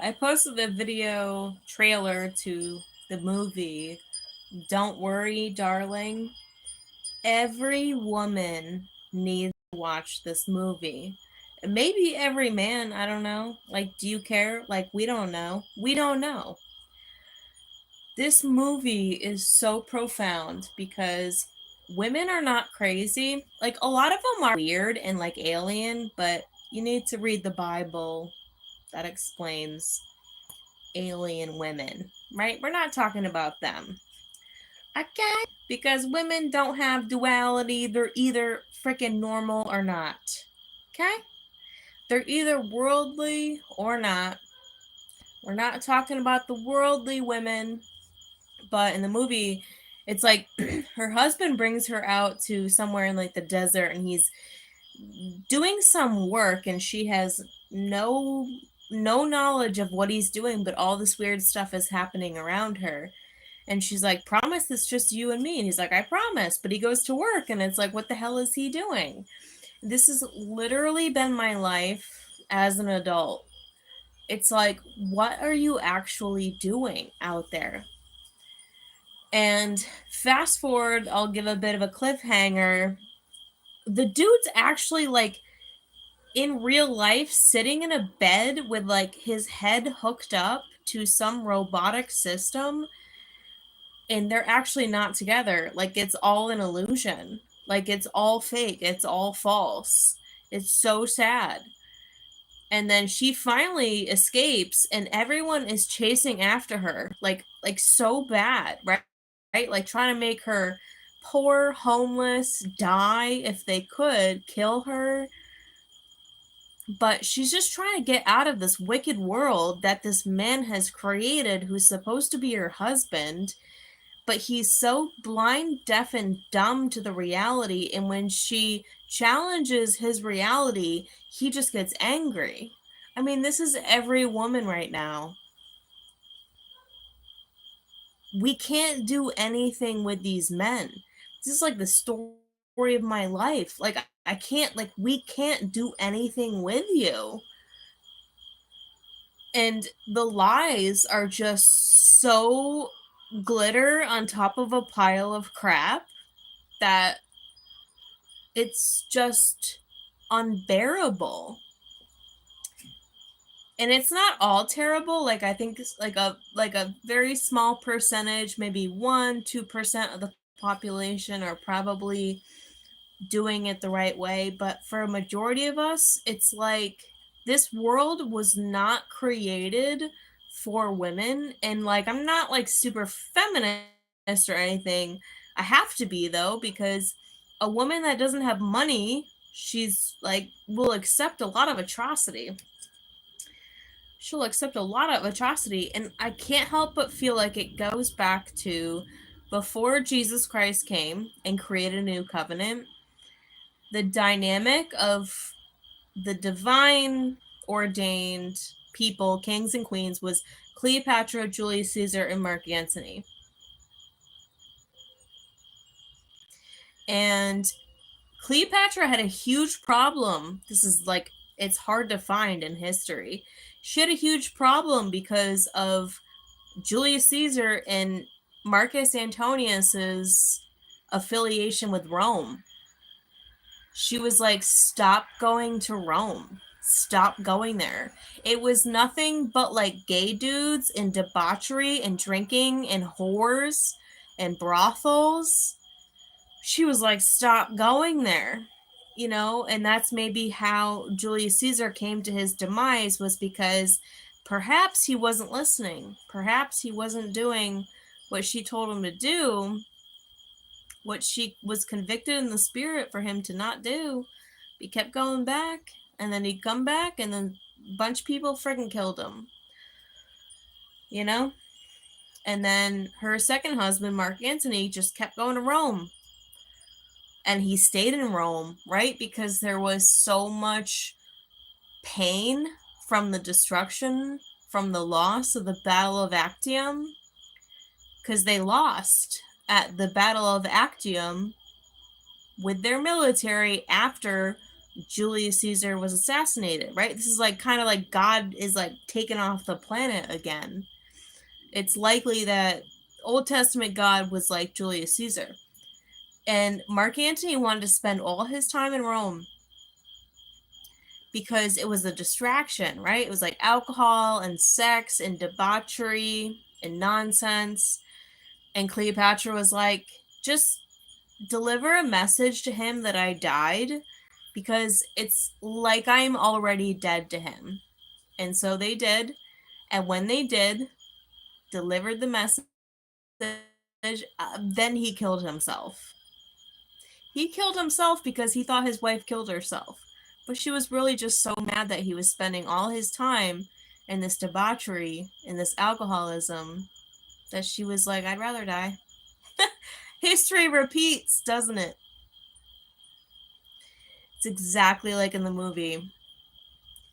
I posted the video trailer to the movie Don't Worry, Darling. Every woman needs to watch this movie. Maybe every man, I don't know. Like, do you care? Like, we don't know. We don't know. This movie is so profound because women are not crazy. Like, a lot of them are weird and like alien, but you need to read the Bible that explains alien women, right? We're not talking about them. Okay? Because women don't have duality. They're either freaking normal or not. Okay? They're either worldly or not. We're not talking about the worldly women, but in the movie, it's like her husband brings her out to somewhere in like the desert and he's doing some work and she has no knowledge of what he's doing, but all this weird stuff is happening around her. And she's like, promise it's just you and me. And he's like, I promise. But he goes to work and it's like, what the hell is he doing? This has literally been my life as an adult. It's like, what are you actually doing out there? And fast forward, I'll give a bit of a cliffhanger. The dude's actually like in real life sitting in a bed with like his head hooked up to some robotic system, and they're actually not together. Like, it's all an illusion. Like, it's all fake. It's all false. It's so sad. And then she finally escapes and everyone is chasing after her like so bad, right, like trying to make her poor, homeless, die if they could, kill her. But she's just trying to get out of this wicked world that this man has created who's supposed to be her husband, but he's so blind, deaf, and dumb to the reality. And when she challenges his reality, he just gets angry. I mean, this is every woman right now. We can't do anything with these men. This is like the story of my life. Like, I can't, like, we can't do anything with you. And the lies are just so glitter on top of a pile of crap that it's just unbearable. And it's not all terrible. Like, I think it's like a very small percentage, maybe 1-2% of the population are probably doing it the right way, but for a majority of us, it's like this world was not created for women. And like, I'm not like super feminist or anything. I have to be though, because a woman that doesn't have money, she's like, will accept a lot of atrocity. She'll accept a lot of atrocity. And I can't help but feel like it goes back to before Jesus Christ came and created a new covenant. The dynamic of the divine ordained people, kings and queens, was Cleopatra, Julius Caesar, and Mark Antony. And Cleopatra had a huge problem. This is like, it's hard to find in history. She had a huge problem because of Julius Caesar and Marcus Antonius's affiliation with Rome. She was like, stop going to Rome. Stop going there. It was nothing but like gay dudes and debauchery and drinking and whores and brothels. She was like, stop going there. You know, and that's maybe how Julius Caesar came to his demise, was because perhaps he wasn't listening. Perhaps he wasn't doing what she told him to do, what she was convicted in the spirit for him to not do. He kept going back, and then he'd come back, and then a bunch of people friggin' killed him. You know? And then her second husband, Mark Antony, just kept going to Rome. And he stayed in Rome, right? Because there was so much pain from the destruction, from the loss of the Battle of Actium. Because they lost at the Battle of Actium with their military after Julius Caesar was assassinated, right? This is like kind of like God is like taken off the planet again. It's likely that Old Testament God was like Julius Caesar. And Mark Antony wanted to spend all his time in Rome because it was a distraction, right? It was like alcohol and sex and debauchery and nonsense. And Cleopatra was like, just deliver a message to him that I died because it's like I'm already dead to him. And so they did. And when they did, delivered the message, then he killed himself. He killed himself because he thought his wife killed herself. But she was really just so mad that he was spending all his time in this debauchery, in this alcoholism, that she was like, I'd rather die. History repeats, doesn't it? It's exactly like in the movie.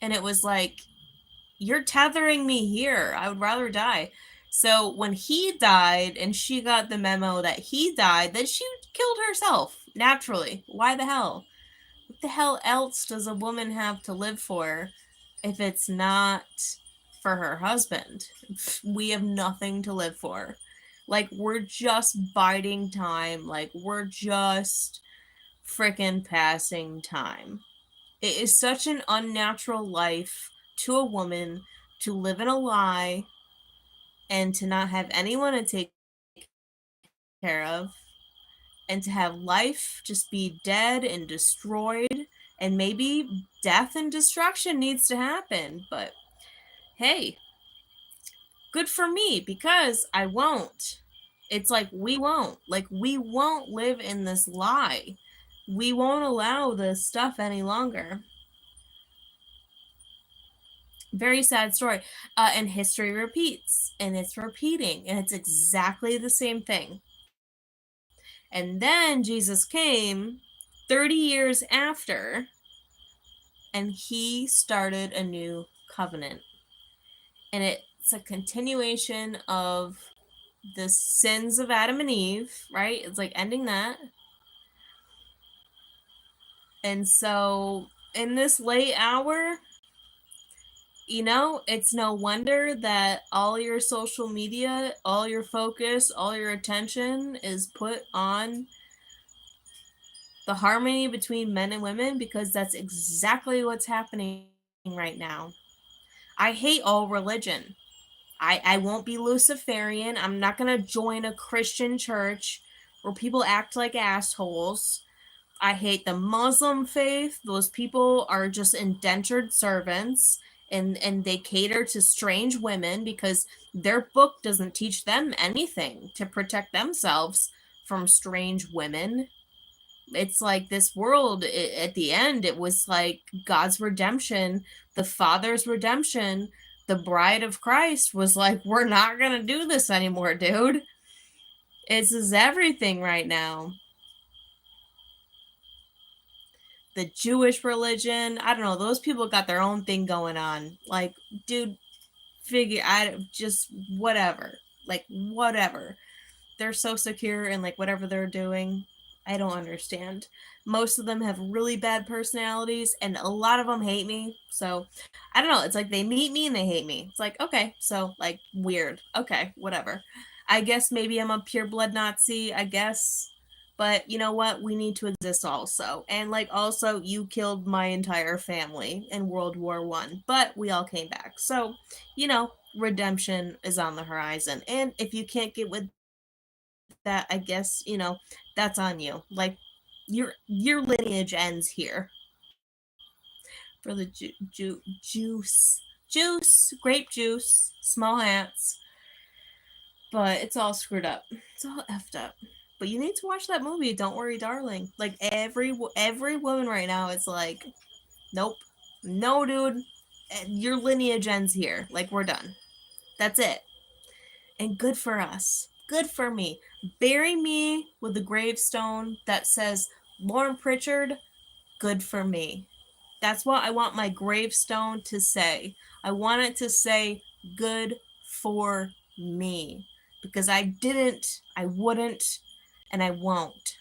And it was like, you're tethering me here. I would rather die. So when he died and she got the memo that he died, that she killed herself naturally. Why the hell? What the hell else does a woman have to live for if it's not for her husband? We have nothing to live for. Like, we're just biding time. Like, we're just freaking passing time. It is such an unnatural life to a woman to live in a lie and to not have anyone to take care of and to have life just be dead and destroyed, and maybe death and destruction needs to happen, but hey, good for me because I won't. It's like we won't live in this lie. We won't allow this stuff any longer. Very sad story. And history repeats, and it's repeating, and it's exactly the same thing. And then Jesus came 30 years after, and he started a new covenant. And it's a continuation of the sins of Adam and Eve, right? It's like ending that. And so in this late hour, it's no wonder that all your social media, all your focus, all your attention is put on the harmony between men and women, because that's exactly what's happening right now. I hate all religion. I won't be Luciferian. I'm not going to join a Christian church where people act like assholes. I hate the Muslim faith. Those people are just indentured servants, and they cater to strange women because their book doesn't teach them anything to protect themselves from strange women. It's like this world, at the end, it was like God's redemption, the Father's redemption. The bride of Christ was like, we're not going to do this anymore, dude. This is everything right now. The Jewish religion, I don't know, those people got their own thing going on. Like, dude, I just whatever. Like, whatever. They're so secure in like whatever they're doing. I don't understand. Most of them have really bad personalities, and a lot of them hate me. So I don't know. It's like they meet me and they hate me. It's like, okay, so like weird. Okay, whatever. I guess maybe I'm a pure blood Nazi. I guess. But you know what? We need to exist also. And like also you killed my entire family in World War One, but we all came back. So, redemption is on the horizon. And if you can't get with that, I guess, that's on you. Like your lineage ends here. For the juice, grape juice, small hats, but it's all screwed up. It's all effed up. But you need to watch that movie. Don't worry, darling. Like every woman right now, it's like, nope, no, dude, your lineage ends here. Like we're done. That's it. And good for us. Good for me. Bury me with a gravestone that says Lauren Pritchard, good for me. That's what I want my gravestone to say. I want it to say good for me. Because I didn't, I wouldn't, and I won't.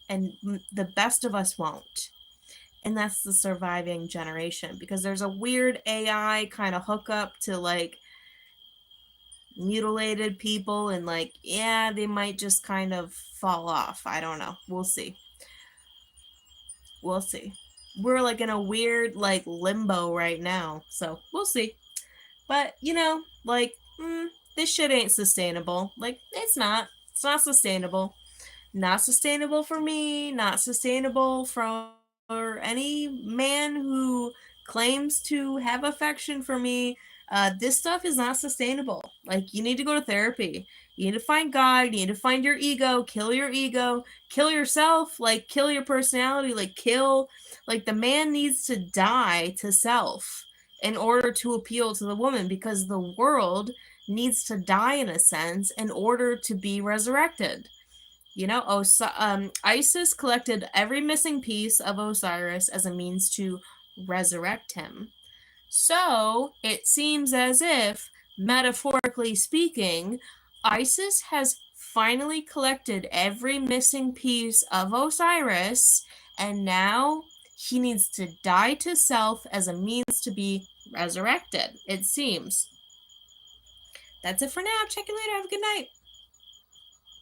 And the best of us won't. and that's the surviving generation, because there's a weird AI kind of hookup to like mutilated people, and like, yeah, they might just kind of fall off. I don't know. We'll see. We'll see. We're like in a weird like limbo right now, so we'll see. But like, this shit ain't sustainable. Like, it's not. It's not sustainable. Not sustainable for me. Not sustainable for any man who claims to have affection for me. This stuff is not sustainable. Like, you need to go to therapy. You need to find God. You need to find your ego. Kill your ego. Kill yourself. Like, kill your personality. Like, kill. Like, the man needs to die to self in order to appeal to the woman, because the world needs to die in a sense in order to be resurrected. Isis collected every missing piece of Osiris as a means to resurrect him. So it seems as if, metaphorically speaking, Isis has finally collected every missing piece of Osiris, and now he needs to die to self as a means to be resurrected, it seems. That's it for now. Check you later. Have a good night.